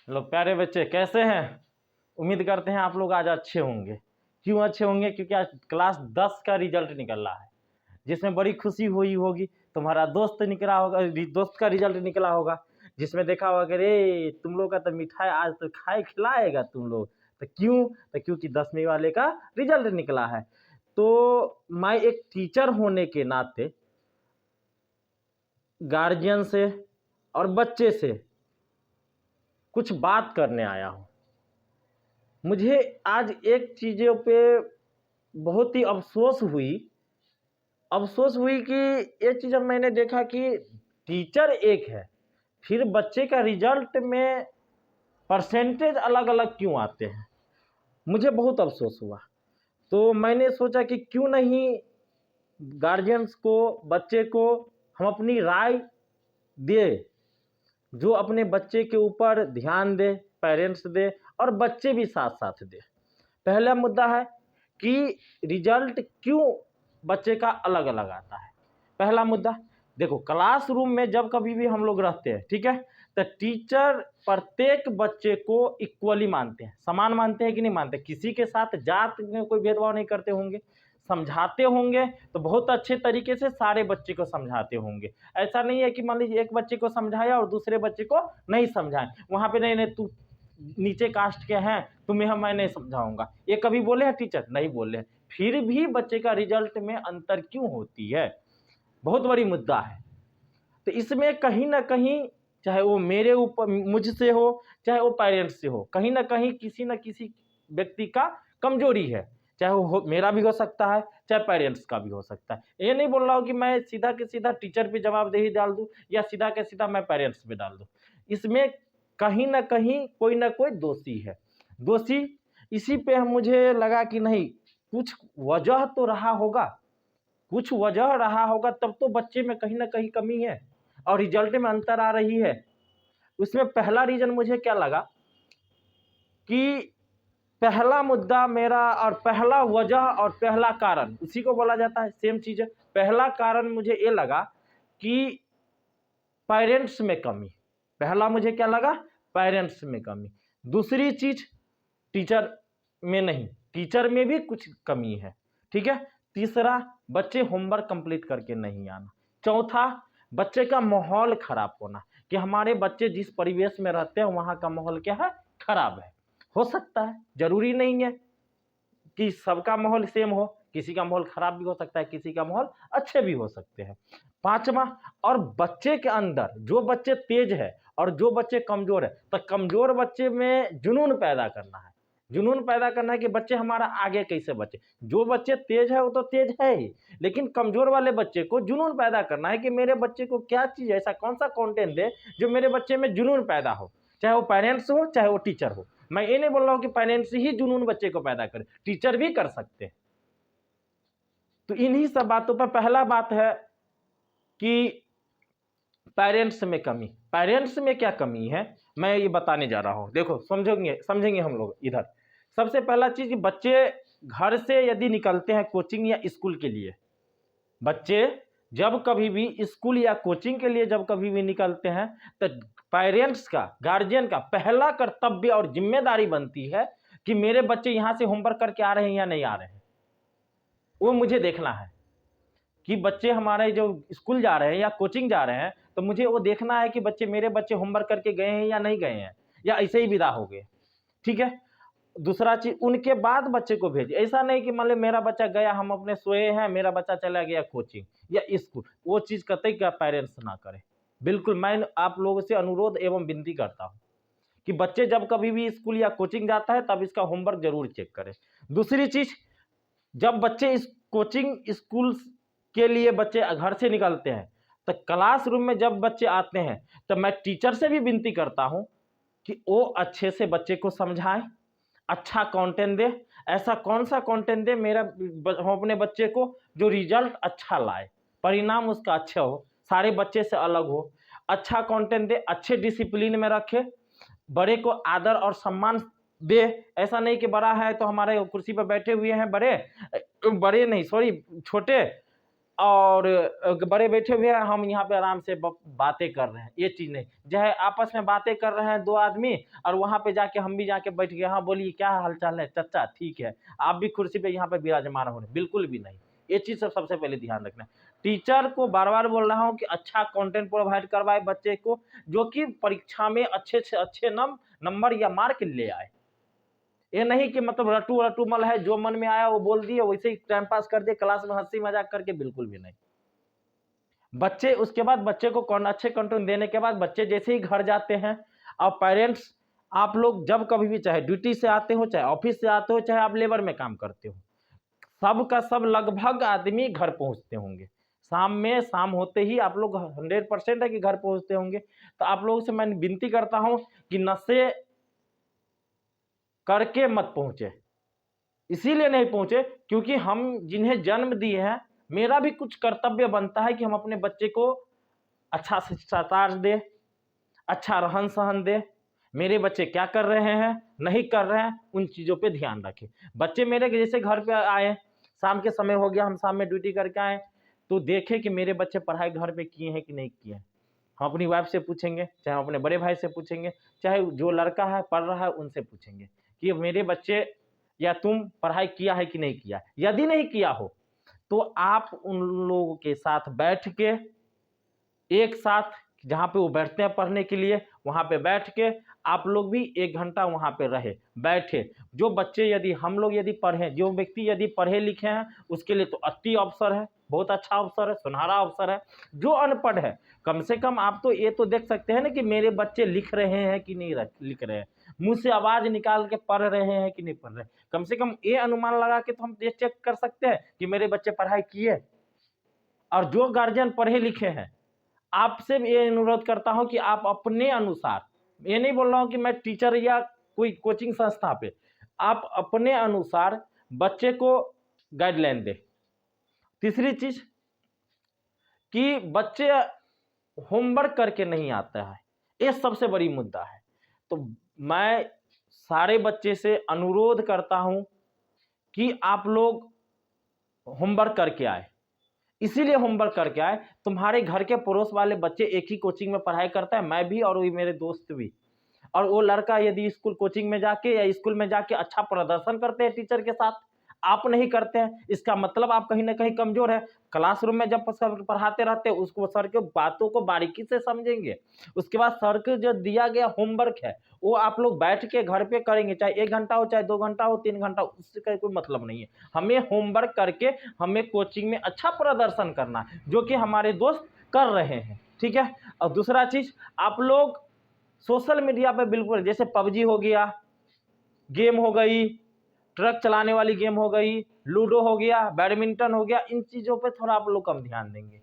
लो प्यारे बच्चे, कैसे हैं? उम्मीद करते हैं आप लोग आज अच्छे होंगे। क्यों अच्छे होंगे? क्योंकि आज क्लास 10 का रिजल्ट निकल रहा है, जिसमें बड़ी खुशी हुई होगी। तुम्हारा दोस्त निकला होगा, दोस्त का रिजल्ट निकला होगा, जिसमें देखा होगा कि रे तुम लोग का तो मिठाई आज तो खाए खिलाएगा तुम लोग। तो क्यों? तो क्योंकि 10वीं वाले का रिजल्ट निकला है। तो मैं एक टीचर होने के नाते गार्जियन से और बच्चे से कुछ बात करने आया हूँ। मुझे आज एक चीज़ों पे बहुत ही अफसोस हुई कि ये चीज़ जब मैंने देखा कि टीचर एक है, फिर बच्चे का रिजल्ट में परसेंटेज अलग अलग क्यों आते हैं। मुझे बहुत अफसोस हुआ। तो मैंने सोचा कि क्यों नहीं गार्जियंस को, बच्चे को हम अपनी राय दे, जो अपने बच्चे के ऊपर ध्यान दे, पेरेंट्स दे और बच्चे भी साथ साथ दे। पहला मुद्दा है कि रिजल्ट क्यों बच्चे का अलग अलग आता है। पहला मुद्दा देखो, क्लासरूम में जब कभी भी हम लोग रहते हैं, ठीक है, तो टीचर प्रत्येक बच्चे को इक्वली मानते हैं, समान मानते हैं कि नहीं मानते? किसी के साथ जात में कोई भेदभाव नहीं करते होंगे। समझाते होंगे तो बहुत अच्छे तरीके से सारे बच्चे को समझाते होंगे। ऐसा नहीं है कि मान लीजिए एक बच्चे को समझाया और दूसरे बच्चे को नहीं समझाए, वहाँ पे नहीं तू नीचे कास्ट के हैं, तुम्हें मैं नहीं समझाऊंगा, ये कभी बोले हैं टीचर? नहीं बोले हैं। फिर भी बच्चे का रिजल्ट में अंतर क्यों होती है, बहुत बड़ी मुद्दा है। तो इसमें कहीं ना कहीं, चाहे वो मेरे ऊपर मुझसे हो, चाहे वो पेरेंट्स से हो, कहीं ना कहीं किसी न किसी व्यक्ति का कमजोरी है। चाहे वो मेरा भी हो सकता है, चाहे पेरेंट्स का भी हो सकता है। ये नहीं बोल रहा हूँ कि मैं सीधा के सीधा टीचर पे जवाबदेही डाल दूँ या सीधा के सीधा मैं पेरेंट्स पे डाल दूँ। इसमें कहीं ना कहीं कोई ना कोई दोषी है। दोषी इसी पे मुझे लगा कि नहीं, कुछ वजह तो रहा होगा, कुछ वजह रहा होगा, तब तो बच्चे में कहीं ना कहीं कमी है और रिजल्ट में अंतर आ रही है। उसमें पहला रीजन मुझे क्या लगा कि पहला मुद्दा मेरा और पहला वजह और पहला कारण उसी को बोला जाता है, सेम चीज है। पहला कारण मुझे ये लगा कि पेरेंट्स में कमी। पहला मुझे क्या लगा? पेरेंट्स में कमी। दूसरी चीज टीचर में नहीं, टीचर में भी कुछ कमी है, ठीक है। तीसरा, बच्चे होमवर्क कंप्लीट करके नहीं आना। चौथा, बच्चे का माहौल खराब होना, कि हमारे बच्चे जिस परिवेश में रहते हैं वहां का माहौल क्या है? खराब है। हो सकता है, जरूरी नहीं है कि सबका माहौल सेम हो, किसी का माहौल खराब भी हो सकता है, किसी का माहौल अच्छे भी हो सकते हैं। पांचवा, और बच्चे के अंदर जो बच्चे तेज है और जो बच्चे कमजोर है, तो कमजोर बच्चे में जुनून पैदा करना है। जुनून पैदा करना है कि बच्चे हमारा आगे कैसे बचे। जो बच्चे तेज है वो तो तेज है ही, लेकिन कमजोर वाले बच्चे को जुनून पैदा करना है कि मेरे बच्चे को क्या चीज, ऐसा कौन सा कंटेंट दे जो मेरे बच्चे में जुनून पैदा हो। चाहे वो पेरेंट्स हो, चाहे वो टीचर हो। मैं ये नहीं बोल रहा हूं कि पेरेंट्स ही जुनून बच्चे को पैदा करे, टीचर भी कर सकते हैं। तो इन्हीं सब बातों पर पहला बात है कि पेरेंट्स में कमी। पेरेंट्स में क्या कमी है मैं ये बताने जा रहा हूं। देखो, समझेंगे हम लोग। इधर सबसे पहला चीज कि बच्चे घर से यदि निकलते हैं कोचिंग या स्कूल के लिए, बच्चे जब कभी भी स्कूल या कोचिंग के लिए जब कभी भी निकलते हैं, तो पेरेंट्स का, गार्जियन का पहला कर्तव्य और जिम्मेदारी बनती है कि मेरे बच्चे यहां से होमवर्क करके आ रहे हैं या नहीं आ रहे हैं। वो मुझे देखना है कि बच्चे हमारे जो स्कूल जा रहे हैं या कोचिंग जा रहे हैं, तो मुझे वो देखना है कि मेरे बच्चे होमवर्क करके गए हैं या नहीं गए हैं, या ऐसे ही विदा हो गए, ठीक है। दूसरा चीज, उनके बाद बच्चे को भेजिए। ऐसा नहीं कि मान लो मेरा बच्चा गया, हम अपने सोए हैं, मेरा बच्चा चला गया कोचिंग या स्कूल, वो चीज कतई का पेरेंट्स ना करे। बिल्कुल, मैं आप लोगों से अनुरोध एवं विनती करता हूं कि बच्चे जब कभी भी स्कूल या कोचिंग जाता है तब इसका होमवर्क जरूर चेक करें। दूसरी चीज, जब बच्चे इस कोचिंग स्कूल के लिए बच्चे घर से निकलते हैं, तो क्लासरूम में जब बच्चे आते हैं, तो मैं टीचर से भी विनती करता हूं कि वो अच्छे से बच्चे को समझाएं, अच्छा कंटेंट दे। ऐसा कौन सा कंटेंट दे मेरा हम अपने बच्चे को जो रिजल्ट अच्छा लाए, परिणाम उसका अच्छा हो, सारे बच्चे से अलग हो। अच्छा कंटेंट दे, अच्छे डिसिप्लिन में रखे, बड़े को आदर और सम्मान दे। ऐसा नहीं कि बड़ा है तो हमारे कुर्सी पर बैठे हुए हैं, बड़े नहीं, सॉरी, छोटे और बड़े बैठे हुए हैं, हम यहाँ पे आराम से बातें कर रहे हैं, ये चीज़ नहीं। जो है आपस में बातें कर रहे हैं दो आदमी, और वहाँ पे जाके हम भी जाके बैठ गए, हाँ बोलिए क्या हालचाल है चाचा, ठीक है, आप भी कुर्सी पे यहाँ पे विराजमान हो रहे, बिल्कुल भी नहीं। ये चीज़ सबसे पहले ध्यान रखना। टीचर को बार बार बोल रहा हूँ कि अच्छा कंटेंट प्रोवाइड करवाए बच्चे को, जो कि परीक्षा में अच्छे से अच्छे नंबर या मार्क ले आए। ये नहीं कि मतलब रटू रटू मल है, जो मन में आया वो बोल दिए, वैसे ही टाइम पास कर दिए क्लास में हंसी मजाक करके, बिल्कुल भी नहीं। बच्चे उसके बाद बच्चे को अच्छे कंटेंट देने के बाद बच्चे जैसे ही घर जाते हैं, और पेरेंट्स आप लोग जब कभी भी, चाहे ड्यूटी से आते हो, चाहे ऑफिस से आते हो, चाहे आप लेबर में काम करते हो, सब का सब लगभग आदमी घर पहुंचते होंगे। शाम होते ही आप लोग 100% है कि घर पहुंचते होंगे। तो आप लोगों से मैं विनती करता हूं कि नशे करके मत पहुंचे। इसीलिए नहीं पहुंचे क्योंकि हम जिन्हें जन्म दिए हैं, मेरा भी कुछ कर्तव्य बनता है कि हम अपने बच्चे को अच्छा शिक्षाचार दे, अच्छा रहन सहन दे। मेरे बच्चे क्या कर रहे हैं, नहीं कर रहे हैं, उन चीज़ों पे ध्यान रखें। बच्चे मेरे जैसे घर पे आए, शाम के समय हो गया, हम शाम में ड्यूटी करके आए, तो देखें कि मेरे बच्चे पढ़ाई घर पे किए हैं कि नहीं किए हैं। हम अपनी वाइफ से पूछेंगे, चाहे हम अपने बड़े भाई से पूछेंगे, चाहे जो लड़का है पढ़ रहा है उनसे पूछेंगे कि मेरे बच्चे या तुम पढ़ाई किया है कि नहीं किया। यदि नहीं किया हो तो आप उन लोगों के साथ बैठ के, एक साथ जहाँ पे वो बैठते हैं पढ़ने के लिए, वहाँ पे बैठ के आप लोग भी 1 घंटा वहाँ पे रहे बैठे। जो बच्चे यदि हम लोग यदि पढ़ें, जो व्यक्ति यदि पढ़े लिखे हैं, उसके लिए तो अति अवसर है, बहुत अच्छा अवसर है, सुनहरा अवसर है। जो अनपढ़ है, कम से कम आप तो ये तो देख सकते हैं ना कि मेरे बच्चे लिख रहे हैं कि नहीं लिख रहे हैं, मुँह से आवाज़ निकाल के पढ़ रहे हैं कि नहीं पढ़ रहे। कम से कम ये अनुमान लगा के तो हम ये चेक कर सकते हैं कि मेरे बच्चे पढ़ाई किए। और जो गार्जियन पढ़े लिखे हैं, आपसे ये अनुरोध करता हूं कि आप अपने अनुसार, ये नहीं बोल रहा हूं कि मैं टीचर या कोई कोचिंग संस्था पे, आप अपने अनुसार बच्चे को गाइडलाइन दे। तीसरी चीज कि बच्चे होमवर्क करके नहीं आता है, ये सबसे बड़ी मुद्दा है। तो मैं सारे बच्चे से अनुरोध करता हूं कि आप लोग होमवर्क करके आए। इसीलिए होमवर्क करके आए, तुम्हारे घर के पड़ोस वाले बच्चे एक ही कोचिंग में पढ़ाई करता है, मैं भी और वही मेरे दोस्त भी, और वो लड़का यदि स्कूल कोचिंग में जाके या स्कूल में जाके अच्छा प्रदर्शन करते हैं टीचर के साथ, आप नहीं करते हैं, इसका मतलब आप कहीं ना कहीं कमजोर है। क्लासरूम में जब सर पढ़ाते रहते हैं, उसको सर के बातों को बारीकी से समझेंगे, उसके बाद सर के जो दिया गया होमवर्क है वो आप लोग बैठ के घर पे करेंगे, चाहे 1 घंटा हो, चाहे 2 घंटा हो, 3 घंटा, उससे कोई मतलब नहीं है। हमें होमवर्क करके हमें कोचिंग में अच्छा प्रदर्शन करना है, जो कि हमारे दोस्त कर रहे हैं, ठीक है। और दूसरा चीज, आप लोग सोशल मीडिया पे बिल्कुल, जैसे पबजी हो गया, गेम हो गई, ट्रक चलाने वाली गेम हो गई, लूडो हो गया, बैडमिंटन हो गया, इन चीज़ों पे थोड़ा आप लोग कम ध्यान देंगे।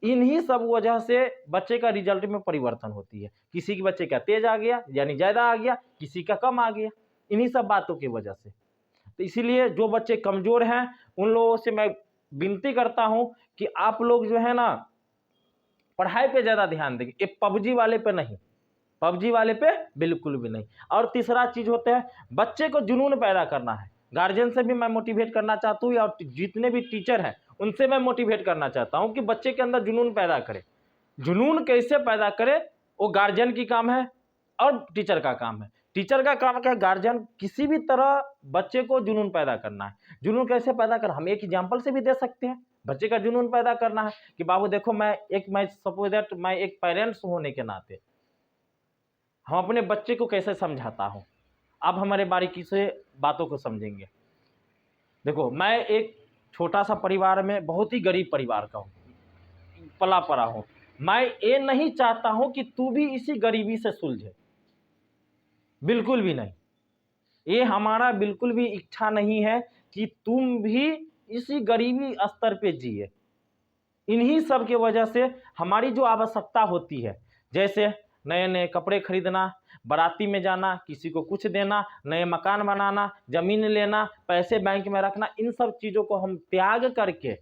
इन्हीं सब वजह से बच्चे का रिजल्ट में परिवर्तन होती है। किसी के बच्चे का तेज आ गया यानी ज़्यादा आ गया, किसी का कम आ गया, इन्हीं सब बातों की वजह से। तो इसीलिए जो बच्चे कमज़ोर हैं उन लोगों से मैं विनती करता हूं कि आप लोग जो है ना, पढ़ाई पे ज़्यादा ध्यान देंगे, ये पबजी वाले पे नहीं, पबजी वाले पे बिल्कुल भी नहीं। और तीसरा चीज होता है, बच्चे को जुनून पैदा करना है। गार्जियन से भी मैं मोटिवेट करना चाहता हूँ, और जितने भी टीचर हैं उनसे मैं मोटिवेट करना चाहता हूँ कि बच्चे के अंदर जुनून पैदा करे। जुनून कैसे पैदा करे, वो गार्जियन की काम है और टीचर का काम है। टीचर का काम क्या है, गार्जियन किसी भी तरह बच्चे को जुनून पैदा करना है। जुनून कैसे पैदा कर, हम एक एग्जाम्पल से भी दे सकते हैं। बच्चे का जुनून पैदा करना है कि बाबू देखो, मैं सपोज दैट मैं एक पेरेंट्स होने के नाते हम अपने बच्चे को कैसे समझाता हूँ, अब हमारे बारीकी से बातों को समझेंगे। देखो, मैं एक छोटा सा परिवार में, बहुत ही गरीब परिवार का हूँ, पला पड़ा हूँ। मैं ये नहीं चाहता हूँ कि तू भी इसी गरीबी से सुलझे, बिल्कुल भी नहीं। ये हमारा बिल्कुल भी इच्छा नहीं है कि तुम भी इसी गरीबी स्तर पे जिए। इन्हीं सब की वजह से हमारी जो आवश्यकता होती है, जैसे नए नए कपड़े खरीदना, बाराती में जाना, किसी को कुछ देना, नए मकान बनाना, ज़मीन लेना, पैसे बैंक में रखना, इन सब चीज़ों को हम त्याग करके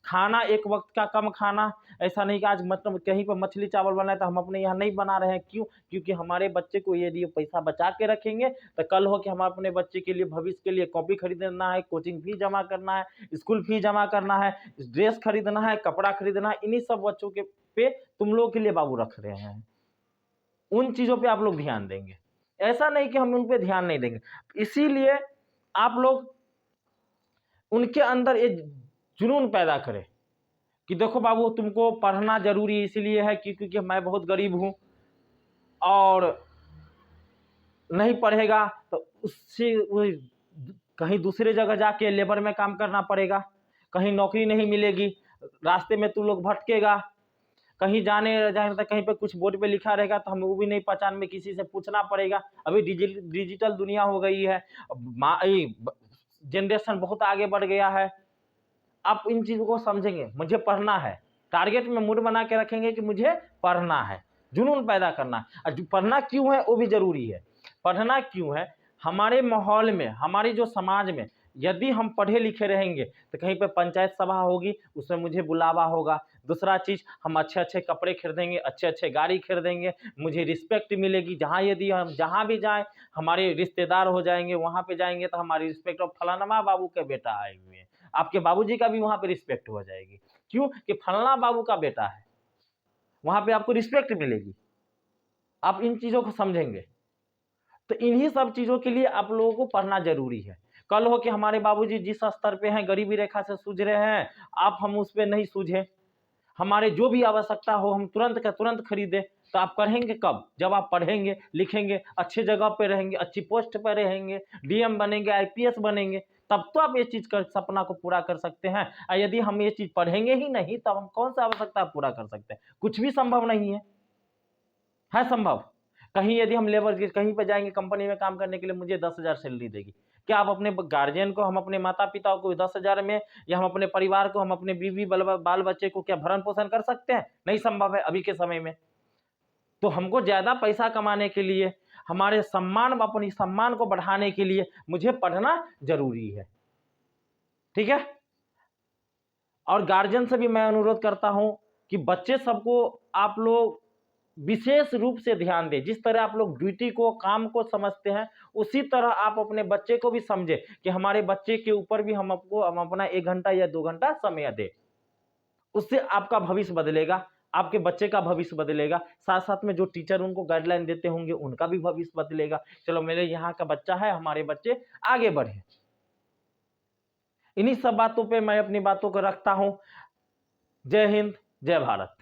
खाना एक वक्त का कम खाना, ऐसा नहीं कि आज मतलब कहीं पर मछली चावल बना है तो हम अपने यहाँ नहीं बना रहे हैं, क्यों? क्योंकि हमारे बच्चे को यदि पैसा बचा के रखेंगे तो कल हो कि हम अपने बच्चे के लिए भविष्य के लिए कॉपी खरीदना है, कोचिंग फीस जमा करना है, स्कूल फीस जमा करना है, ड्रेस खरीदना है, कपड़ा खरीदना है, इन्हीं सब बच्चों के पे तुम लोगों के लिए बाबू रख रहे हैं। उन चीज़ों पे आप लोग ध्यान देंगे, ऐसा नहीं कि हम उन पे ध्यान नहीं देंगे। इसीलिए आप लोग उनके अंदर ये जुनून पैदा करें कि देखो बाबू तुमको पढ़ना जरूरी इसलिए है क्योंकि मैं बहुत गरीब हूँ और नहीं पढ़ेगा तो उससे कहीं दूसरे जगह जाके लेबर में काम करना पड़ेगा, कहीं नौकरी नहीं मिलेगी, रास्ते में तू लोग भटकेगा, कहीं जाने तो कहीं पे कुछ बोर्ड पे लिखा रहेगा तो हमें वो भी नहीं पहचान में, किसी से पूछना पड़ेगा। अभी डिजिटल दुनिया हो गई है, जनरेशन बहुत आगे बढ़ गया है। आप इन चीज़ों को समझेंगे, मुझे पढ़ना है, टारगेट में मूड बना के रखेंगे कि मुझे पढ़ना है, जुनून पैदा करना है। और पढ़ना क्यों है वो भी जरूरी है। पढ़ना क्यों है? हमारे माहौल में, हमारी जो समाज में यदि हम पढ़े लिखे रहेंगे तो कहीं पे पंचायत सभा होगी, उसमें मुझे बुलावा होगा। दूसरा चीज़, हम अच्छे अच्छे कपड़े खरीदेंगे, अच्छे अच्छे गाड़ी खरीदेंगे, मुझे रिस्पेक्ट मिलेगी। जहाँ यदि हम जहाँ भी जाएं, हमारे रिश्तेदार हो जाएंगे, वहाँ पे जाएंगे तो हमारी रिस्पेक्ट, और फलाना बाबू के बेटा आए हुए हैं, आपके बाबूजी का भी वहाँ पे रिस्पेक्ट हो जाएगी। क्यों? कि फलाना बाबू का बेटा है, वहाँ पे आपको रिस्पेक्ट मिलेगी। आप इन चीज़ों को समझेंगे तो इन्हीं सब चीज़ों के लिए आप लोगों को पढ़ना जरूरी है। कल हो कि हमारे बाबूजी जिस स्तर पे हैं, गरीबी रेखा से सूझ रहे हैं, आप हम उस पर नहीं सूझे, हमारे जो भी आवश्यकता हो हम तुरंत का तुरंत खरीदे। तो आप पढ़ेंगे कब? जब आप पढ़ेंगे, लिखेंगे, अच्छी जगह पे रहेंगे, अच्छी पोस्ट पर रहेंगे, डीएम बनेंगे, आईपीएस बनेंगे, तब तो आप ये चीज़ कर सपना को पूरा कर सकते हैं। और यदि हम ये चीज़ पढ़ेंगे ही नहीं तब हम कौन सा आवश्यकता पूरा कर सकते हैं? कुछ भी संभव नहीं है संभव? कहीं यदि हम लेबर कहीं पर जाएंगे कंपनी में काम करने के लिए, मुझे 10,000 सैलरी देगी, क्या आप अपने गार्जियन को, हम अपने माता पिता को 10,000 में, या हम अपने परिवार को, हम अपने बीवी बाल बच्चे को क्या भरण पोषण कर सकते हैं? नहीं संभव है अभी के समय में। तो हमको ज़्यादा पैसा कमाने के लिए, हमारे सम्मान, अपनी सम्मान को बढ़ाने के लिए मुझे पढ़ना जरूरी है। ठीक है? और गार्जियन से भी मैं अनुरोध करता हूं कि बच्चे सबको आप लोग विशेष रूप से ध्यान दें। जिस तरह आप लोग ड्यूटी को, काम को समझते हैं, उसी तरह आप अपने बच्चे को भी समझें कि हमारे बच्चे के ऊपर भी हम अपना 1 घंटा या 2 घंटा समय दें। उससे आपका भविष्य बदलेगा, आपके बच्चे का भविष्य बदलेगा, साथ साथ में जो टीचर उनको गाइडलाइन देते होंगे उनका भी भविष्य बदलेगा। चलो मेरे यहाँ का बच्चा है, हमारे बच्चे आगे बढ़े। इन्हीं सब बातों पे मैं अपनी बातों को रखता हूँ। जय हिंद, जय भारत।